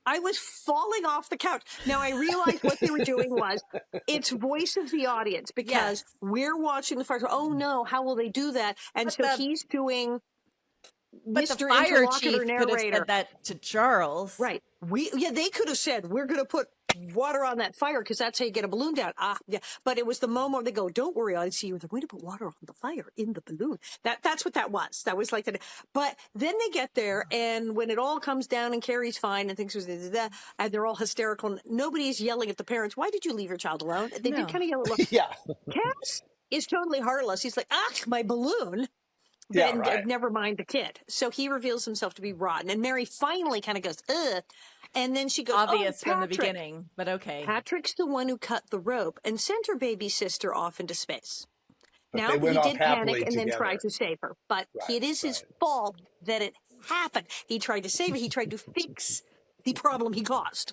I was falling off the couch. Now I realized what they were doing was it's voice of the audience, because we're watching the fire. Oh no, how will they do that? And so he's doing But Mr. the fire chief Interlocutor could have narrator. said that to Charles. Right. They could have said, "We're going to put water on that fire because that's how you get a balloon down." But it was the moment they go, "Don't worry, I see you. They're going to put water on the fire in the balloon." That's what that was. That was like that. But then they get there, and when it all comes down, and Carrie's fine, and things was and they're all hysterical, and nobody's yelling at the parents, "Why did you leave your child alone?" They did kind of yell at them. Yeah. Cass is totally heartless. He's like, my balloon. Never mind the kid. So he reveals himself to be rotten. And Mary finally kind of goes, ugh. And then she goes, obvious from the beginning, but okay. Patrick's the one who cut the rope and sent her baby sister off into space. But now, they went he off did panic and together. then tried to save her. But it is his fault that it happened. He tried to save her. He tried to fix the problem he caused.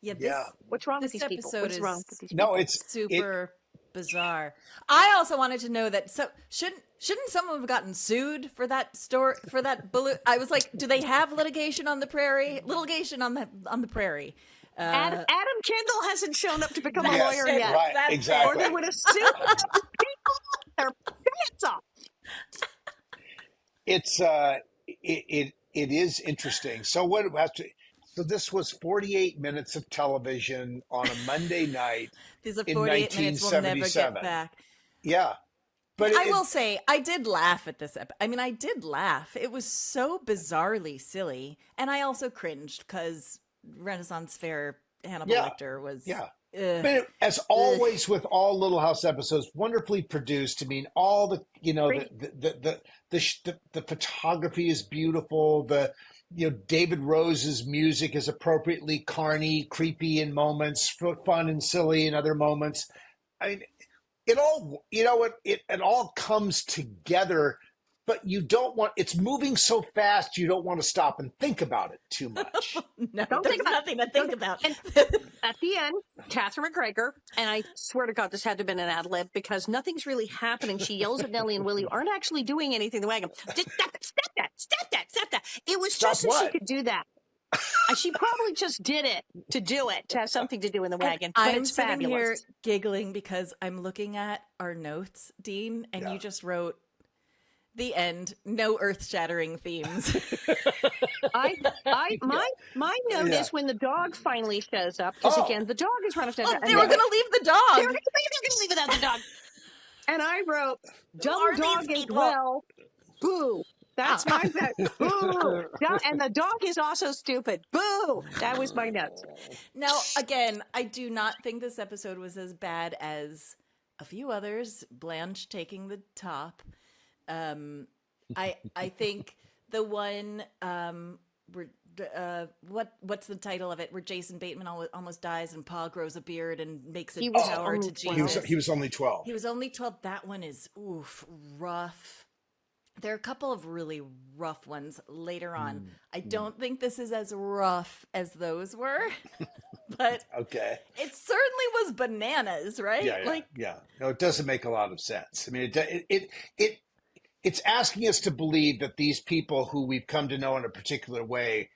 What's wrong with these people? What's wrong with these people? No, it's super bizarre. I also wanted to know that. So shouldn't someone have gotten sued for that for that balloon? I was like, do they have litigation on the prairie? Litigation on the prairie. Adam Kendall hasn't shown up to become a lawyer yet. Right, exactly. Or they would have sued people their pants off. It is interesting. So so this was 48 minutes of television on a Monday night. These are 48 minutes we'll never get back. Yeah. But I will say, I did laugh at this episode. I mean, I did laugh. It was so bizarrely silly. And I also cringed because Renaissance Fair Hannibal Lecter was... Yeah. But as always with all Little House episodes, wonderfully produced. I mean, all the photography is beautiful. David Rose's music is appropriately carny, creepy in moments, fun and silly in other moments. I mean, it all comes together, but it's moving so fast, you don't want to stop and think about it too much. No, there's nothing to think about. And at the end, Catherine McGregor, and I swear to God, this had to have been an ad lib because nothing's really happening. She yells at Nellie and Willie, who aren't actually doing anything. The wagon, just stop that. It was just so she could do that. She probably just did it to have something to do in the wagon. But I'm it's sitting fabulous. here giggling because I'm looking at our notes, Dean, and you just wrote, "The end. No earth-shattering themes." My note is when the dog finally shows up, because again, the dog is running. They were going to leave the dog. They were going to leave without the dog. And I wrote, "Dumb dog as well. Boo." That's my note. Boo. And the dog is also stupid. Boo. That was my note. Now, again, I do not think this episode was as bad as a few others. Blanche taking the top. I think the one what's the title of it where Jason Bateman almost dies and Pa grows a beard and makes a tower to Jesus. He was only 12. He was only 12. That one is rough. There are a couple of really rough ones later on. I don't think this is as rough as those were, but okay, it certainly was bananas, right? Yeah. No, it doesn't make a lot of sense. I mean, it's asking us to believe that these people who we've come to know in a particular way,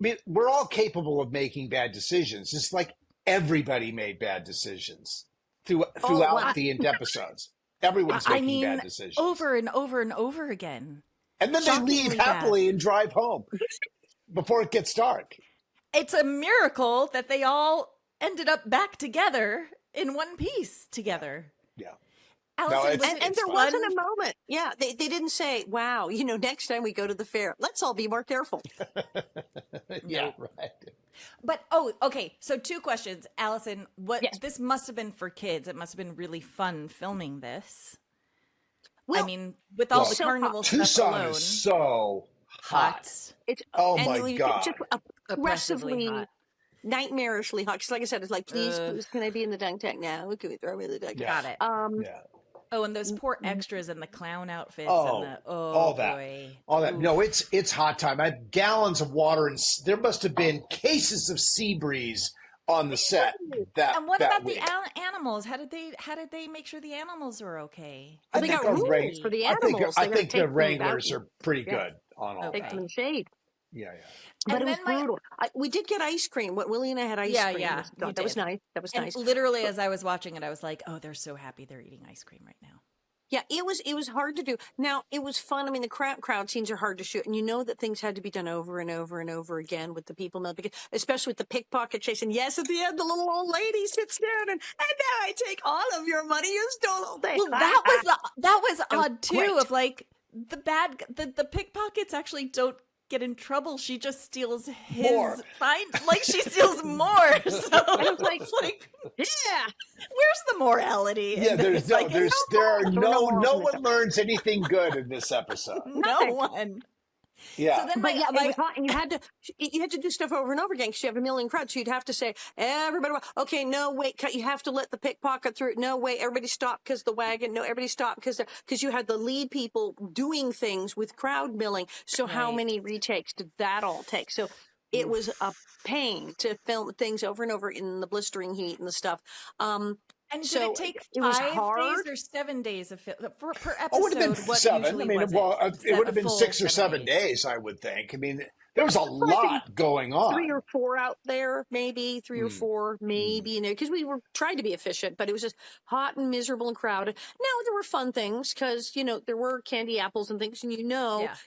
I mean, we're all capable of making bad decisions. It's like everybody made bad decisions throughout the episodes. Everyone's making bad decisions. Over and over and over again. And then they leave happily and drive home before it gets dark. It's a miracle that they all ended up back together in one piece together. Yeah. Allison, and there wasn't a moment. Yeah, they didn't say, wow, next time we go to the fair, let's all be more careful. Yeah, right. But, okay. So 2 questions. Allison, this must have been for kids. It must have been really fun filming this. Well, I mean, with all the carnival stuff Tucson alone. is so hot. It's my God. Just Oppressively hot. Nightmarishly hot. Because like I said, it's like, please, can I be in the dunk tank now? Can we throw me in the dunk tank? Got it. Yeah. Oh, and those poor extras and the clown outfits. All that. Boy. All that. No, it's hot time. I had gallons of water, and there must have been cases of sea breeze on the set. And what about week. the animals? How did they make sure the animals are okay? I they think got rules for the animals. I think the wranglers are pretty good on all Take that. them in the shade. Yeah. But it was brutal. We did get ice cream. Willie and I had ice cream. Yeah. That was nice. That was nice. Literally, as I was watching it, I was like, "Oh, they're so happy they're eating ice cream right now." Yeah, it was hard to do. Now, it was fun. I mean, the crowd scenes are hard to shoot, and you know that things had to be done over and over and over again with the people, especially with the pickpocket chase. And yes, at the end, the little old lady sits down and now I take all of your money you stole all day. Well, that was odd too. great. Of like the pickpockets actually don't get in trouble. She just steals his fine. Like she steals more. So I was like, yeah. Where's the morality? Yeah, no one learns anything good in this episode. No one. Yeah. So then it was hot, and you had to do stuff over and over again because you have a million crowds. So you'd have to say, everybody, okay, no, wait, you have to let the pickpocket through. No, wait, everybody stop because the wagon. No, everybody stop because you had the lead people doing things with crowd milling. So how many retakes did that all take? So it was a pain to film things over and over in the blistering heat and the stuff. And so did it take it was 5 hard. days or 7 days of per episode? Oh, it would have been 7. I mean, it would have been 6 or 7 days, I would think. I mean, there was a lot going on. 3 or 4 out there, maybe 3 or 4, maybe, because we were trying to be efficient, but it was just hot and miserable and crowded. Now there were fun things because there were candy apples and things, and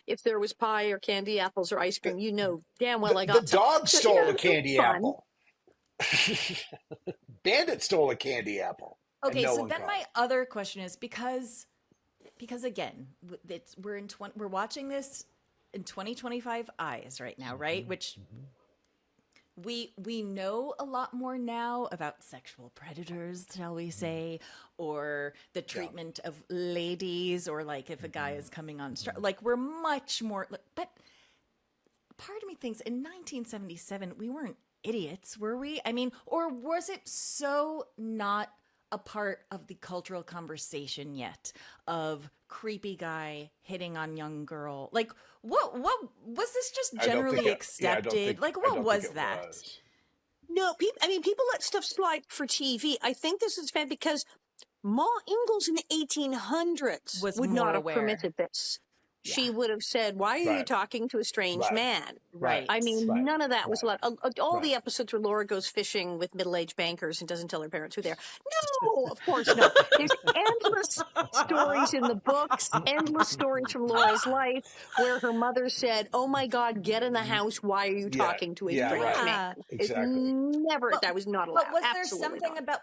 if there was pie or candy apples or ice cream, damn well I got the dog stole a candy apple. Bandit stole a candy apple. Okay, so then my other question is because again, we're watching this in 2025 eyes right now, right? Which we know a lot more now about sexual predators, shall we say, or the treatment of ladies, or like if a guy is coming on like we're much more. But part of me thinks in 1977 we weren't idiots, were we? I mean, or was it so not a part of the cultural conversation yet of creepy guy hitting on young girl? Like, what was this just generally accepted? What was that? No, people let stuff slide for TV. I think this is bad because Ma Ingalls in the 1800s would not have permitted this. Yeah. She would have said, why are you talking to a strange man? Right. I mean, none of that was allowed. All the episodes where Laura goes fishing with middle-aged bankers and doesn't tell her parents who they are. No, of course not. There's endless stories in the books, endless stories from Laura's life where her mother said, oh my God, get in the house. Why are you talking to a strange man? Exactly. That was not allowed.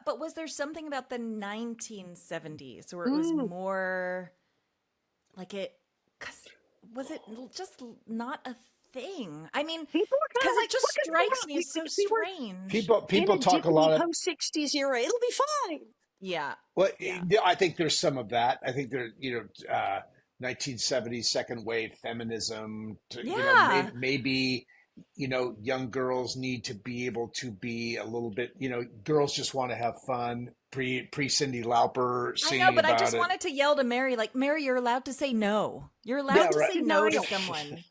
But was there something about the 1970s where it was more like it? Was it just not a thing? I mean, because it just strikes me as so strange. People talk a lot of post-60s era. It'll be fine. Yeah. Well, I think there's some of that. I think there, 1970s second wave feminism. Yeah. Maybe young girls need to be able to be a little bit. Girls just want to have fun. Pre Cyndi Lauper I singing know, but I about just it. wanted to yell to Mary, like, Mary, you're allowed to say no. You're allowed Yeah, to right. say no to Denial. someone.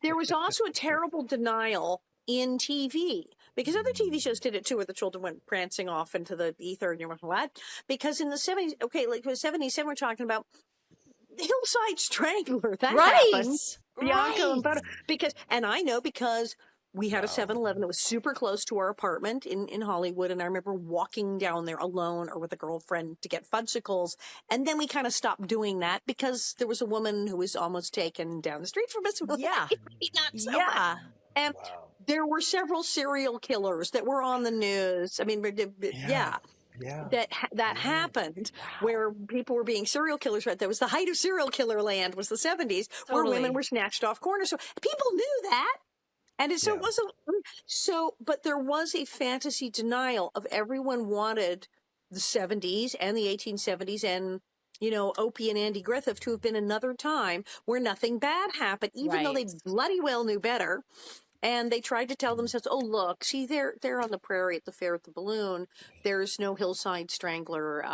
There was also a terrible denial in TV, because other TV shows did it too, where the children went prancing off into the ether, and you're like, what? Because in the 70s, okay, like the 77, we're talking about Hillside Strangler. That happened. Bianco and Right. Bodo. And I know because we had a 7-Eleven that was super close to our apartment in Hollywood. And I remember walking down there alone or with a girlfriend to get fudgesicles. And then we kind of stopped doing that because there was a woman who was almost taken down the street from us. Yeah. Not so Yeah. much. And there were several serial killers that were on the news. I mean, yeah. That happened where people were being serial killers. Right, there was the height of serial killer land was the 70s, where women were snatched off corners. So people knew that, and it wasn't so. But there was a fantasy denial of everyone wanted the 70s and the 1870s and Opie and Andy Griffith to have been another time where nothing bad happened, even though they bloody well knew better. And they tried to tell themselves, "Oh, look, see, they're on the prairie at the fair at the Balloon. There's no Hillside Strangler.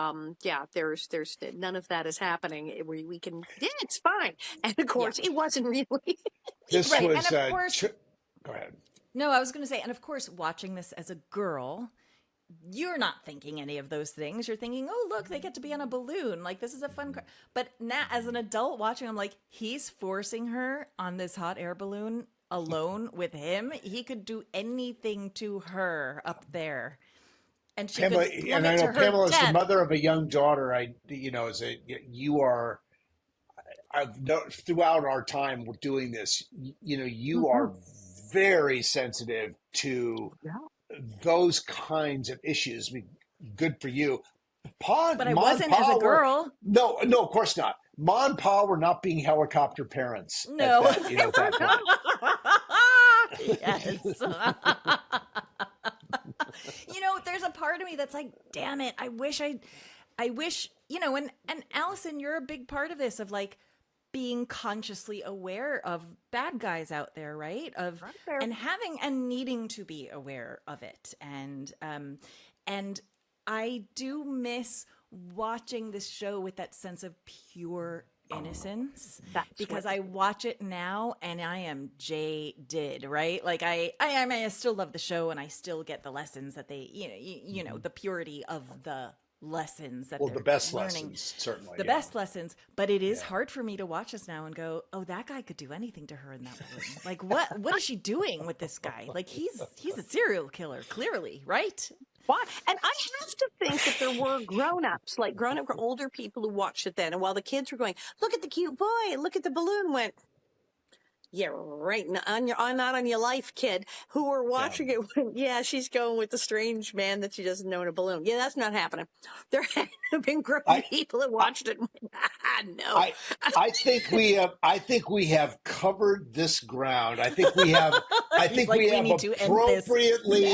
There's none of that is happening. We can, it's fine." And of course, it wasn't really. This Right. was. And of course, Go ahead. No, I was going to say, and of course, watching this as a girl, you're not thinking any of those things. You're thinking, "Oh, look, they get to be on a balloon. Like, this is a fun." But now, as an adult watching, I'm like, he's forcing her on this hot air balloon alone with him. He could do anything to her up there, and she Pamela, could and I know Pamela is the mother of a young daughter. Throughout our time doing this, you are very sensitive to those kinds of issues. I mean, good for you. But I wasn't as a girl. No, of course not. Ma and Pa were not being helicopter parents. No. At that point. Yes. There's a part of me that's like, damn it, I wish, and Alison, you're a big part of this, of like being consciously aware of bad guys out there, right? And having and needing to be aware of it. And I do miss watching this show with that sense of pure innocence, because I watch it now and I am jaded, right? Like I still love the show and I still get the lessons that they, the purity of the lessons that they're the best learning. lessons, certainly. The best lessons, but it is hard for me to watch this now and go, "Oh, that guy could do anything to her in that balloon." Like, what is she doing with this guy? Like, he's a serial killer, clearly, right? Why? And I have to think that there were grown-ups, like grown-up, older people who watched it then. And while the kids were going, "Look at the cute boy, and look at the balloon," went, "Yeah, right. Not on your life, kid." Who were watching it went, "Yeah, she's going with the strange man that she doesn't know in a balloon." Yeah, that's not happening. There have been grown people that watched it and went, no. I think we have covered this ground. I think we have appropriately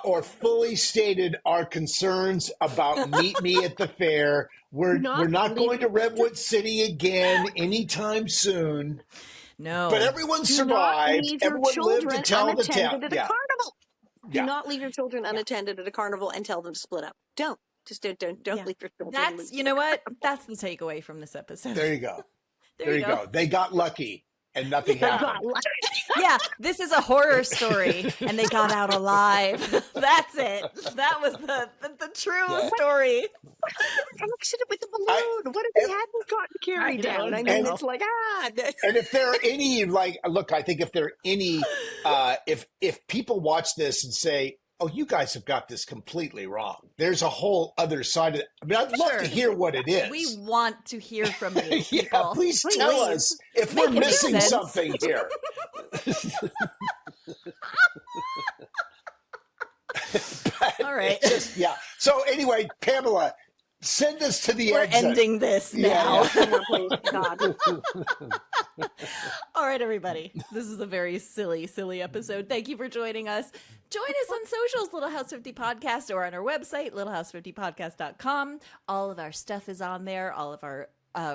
or fully stated our concerns about Meet Me at the Fair. We're not going to Redwood City again anytime soon. No. But everyone survived. Everyone lived to tell the tale. Carnival. Do not leave your children unattended at a carnival and tell them to split up. Don't. Just don't leave your children. That's, you know what? That's the takeaway from this episode. There you go. There you go. They got lucky and nothing happened. Yeah, this is a horror story and they got out alive. That's it. That was the true story. Accident with the balloon. What if they hadn't gotten Carrie down? I mean, it's like, And if there are any, look, I think if there are any, if people watch this and say, "Oh, you guys have got this completely wrong," there's a whole other side of it. I mean, I'd love to hear what it is. We want to hear from you, people. Please tell us if we're missing something here. All right. So anyway, Pamela, send us to the exit. We're ending this now. God. All right, everybody. This is a very silly episode. Thank you for joining us. Join us on socials, Little House 50 Podcast, or on our website, littlehouse50podcast.com. All of our stuff is on there. All of our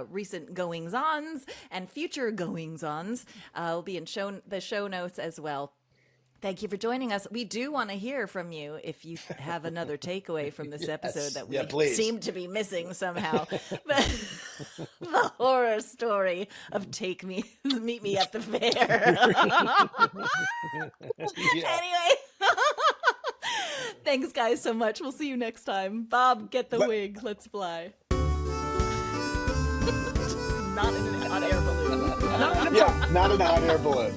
recent goings-ons and future goings-ons will be in the show notes as well. Thank you for joining us. We do want to hear from you if you have another takeaway from this episode that we seem to be missing somehow. But the horror story of meet me at the fair. Anyway, thanks guys so much. We'll see you next time. Bob, get the wig. Let's fly. Not in an hot air balloon. Not an hot air balloon.